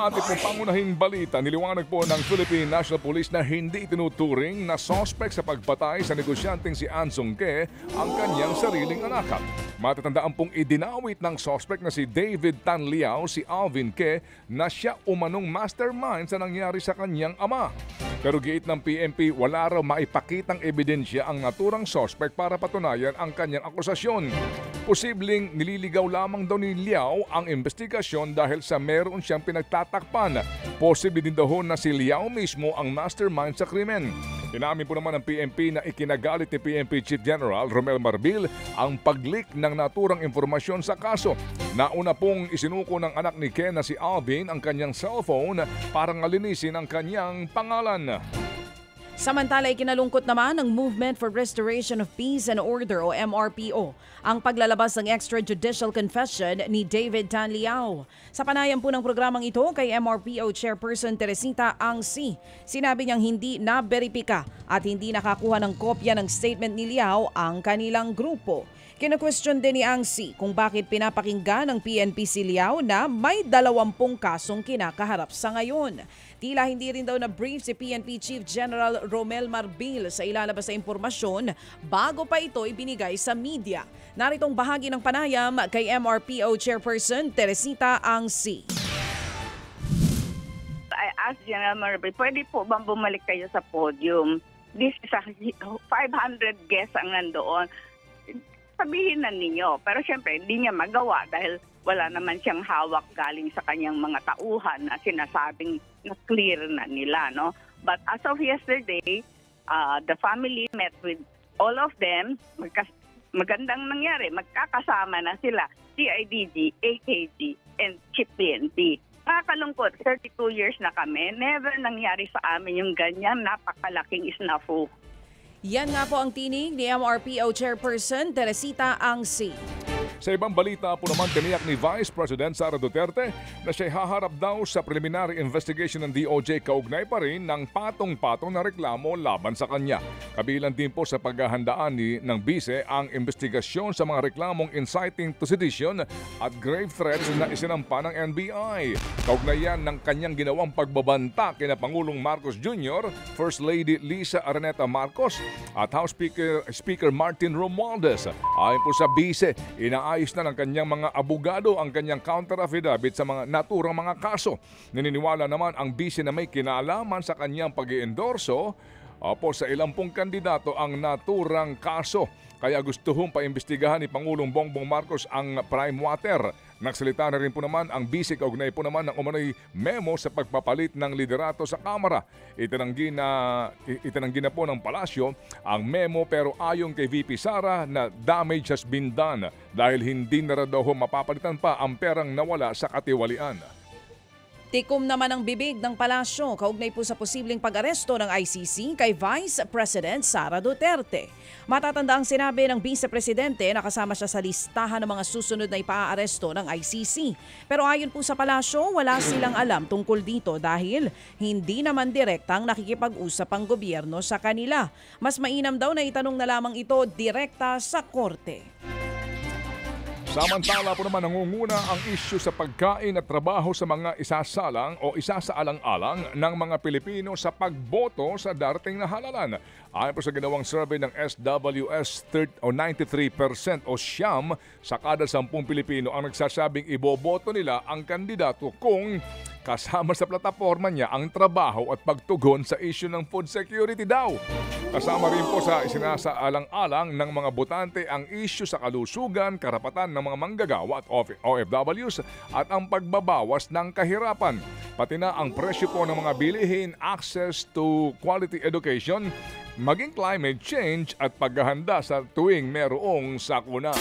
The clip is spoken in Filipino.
Ating pong pangunahing balita, niliwanag po ng Philippine National Police na hindi tinuturing na suspect sa pagpatay sa negosyanteng si An Sung Ke ang kanyang sariling anak. Matatandaan pong idinawit ng suspect na si David Tan Liao si Alvin Ke na siya umanong mastermind sa nangyari sa kanyang ama. Pero giit ng PNP, wala raw maipakitang ebidensya ang naturang suspect para patunayan ang kanyang akusasyon. Posibleng nililigaw lamang daw ni Liao ang investigasyon dahil sa meron siyang pinagtatakpan. Posible din daw na si Liao mismo ang mastermind sa krimen. Inamin po naman ng PNP na ikinagalit ni PNP Chief General Romel Marbil ang pag-leak ng naturang impormasyon sa kaso. Nauna pong isinuko ng anak ni Ken na si Alvin ang kanyang cellphone para ngalinisin ang kanyang pangalan. Samantala, ikinalungkot naman ng Movement for Restoration of Peace and Order o MRPO ang paglalabas ng extrajudicial confession ni David Tan Liao. Sa panayam po ng programang ito kay MRPO Chairperson Teresita Angsi, sinabi niyang hindi na-beripika at hindi nakakuha ng kopya ng statement ni Liao ang kanilang grupo. Kina-question din ni Angsi kung bakit pinapakinggan ng PNP si Liao na may 20 kasong kinakaharap sa ngayon. Tila hindi rin daw na-brief si PNP Chief General Romel Marbil sa ilalabas na impormasyon bago pa ito ibinigay sa media. Naritong bahagi ng panayam kay MRPO Chairperson Teresita Angsi. I asked General Marbil, pwede po bang bumalik kayo sa podium? This is 500 guests ang nandoon. Sabihin na ninyo. Pero syempre, hindi niya magawa dahil wala naman siyang hawak galing sa kanyang mga tauhan na sinasabing na clear na nila. No? But as of yesterday, the family met with all of them. Magandang nangyari. Magkakasama na sila. CIDG, AKG, and Chief PNP. Nakakalungkot, 32 years na kami. Never nangyari sa amin yung ganyan napakalaking snafu. Yan nga po ang tinig ni MRPO Chairperson Teresita Angsi. Sa ibang balita po naman, tiniyak ni Vice President Sara Duterte na siya'y haharap daw sa preliminary investigation ng DOJ kaugnay pa rin ng patong-patong na reklamo laban sa kanya. Kabilang din po sa paghahandaan ng bise ang investigasyon sa mga reklamong inciting to sedition at grave threats na isinampa ng NBI. Kaugnay yan ng kanyang ginawang pagbabanta kina Pangulong Marcos Jr., First Lady Lisa Araneta Marcos at House Speaker Martin Romualdez. Ayon po sa bise, ayos na ng kanyang mga abogado ang kanyang counter-affidavit sa mga naturang mga kaso. Naniniwala naman ang bise na may kinalaman sa kanyang pag-iendorso sa ilang pong kandidato ang naturang kaso. Kaya gusto hong paimbestigahan ni Pangulong Bongbong Marcos ang prime water. Nagsalita na rin po naman ang bise kaugnay po naman ng umano'y memo sa pagpapalit ng liderato sa Kamara. Itinanggi na po ng palasyo ang memo pero ayon kay VP Sara na damage has been done dahil hindi na daw mapapalitan pa ang perang nawala sa katiwalian. Tikom naman ang bibig ng palasyo kaugnay po sa posibleng pag-aresto ng ICC kay Vice President Sara Duterte. Matatanda ang sinabi ng Vice Presidente na kasama siya sa listahan ng mga susunod na ipaaresto ng ICC. Pero ayon po sa palasyo, wala silang alam tungkol dito dahil hindi naman direktang nakikipag-usap ang gobyerno sa kanila. Mas mainam daw na itanong na lamang ito direkta sa korte. Samantala po naman nangunguna ang isyu sa pagkain at trabaho sa mga isasalang o isasaalang-alang ng mga Pilipino sa pagboto sa darating na halalan. Ayon po sa ginawang survey ng SWS, 93% o siyam sa kada 10 Pilipino ang nagsasabing iboboto nila ang kandidato kung kasama sa plataforma niya ang trabaho at pagtugon sa issue ng food security daw. Kasama rin po sa isinasaalang-alang ng mga botante ang issue sa kalusugan, karapatan ng mga manggagawa at OFWs at ang pagbabawas ng kahirapan. Pati na ang presyo po ng mga bilihin, access to quality education, maging climate change at paghahanda sa tuwing merong sakuna.